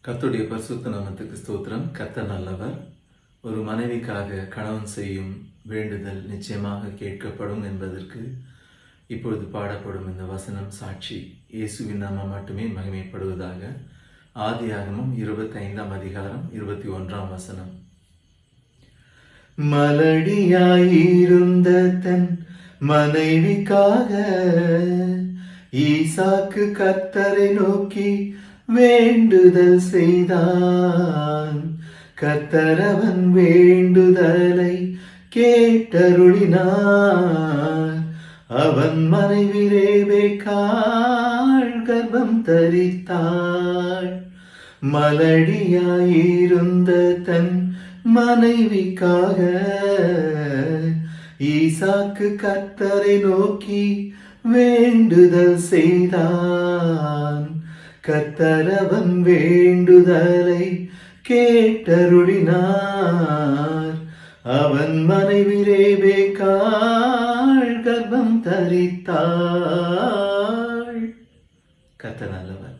கர்த்தருடைய பரிசுத்த நாமத்துக்கு ஸ்தோத்திரம். கர்த்தர் நல்லவர். ஒரு மனைவிக்காக கணவன் செய்யும் வேண்டுதல் நிச்சயமாக கேட்கப்படும் என்பதற்கு இப்பொழுது பாடப்படும் இந்த வசனம் சாட்சி. இயேசுவின் நாமம் மட்டுமே மகிமைப்படுவதாக. ஆதியாகமம் 25ஆம் அதிகாரம் 21ஆம் வசனம். மலடியாயிருந்த தன் மனைவிக்காக ஈசாக்கு கர்த்தரை நோக்கி வேண்டுதல் செய்தான். கர்த்தர் அவன் வேண்டுதலை கேட்டருளினார். அவன் மனைவி ரெபெக்காள் கர்ப்பம் தரித்தாள். மலடியாயிருந்த தன் மனைவிக்காக ஈசாக்கு கர்த்தரை நோக்கி வேண்டுதல் செய்தான். கர்த்தர் அவன் வேண்டுதலை கேட்டருளினார். அவன் மனைவி ரெபெக்காள் கர்ப்பம் தரித்தாள். கர்த்தர் நல்லவர்.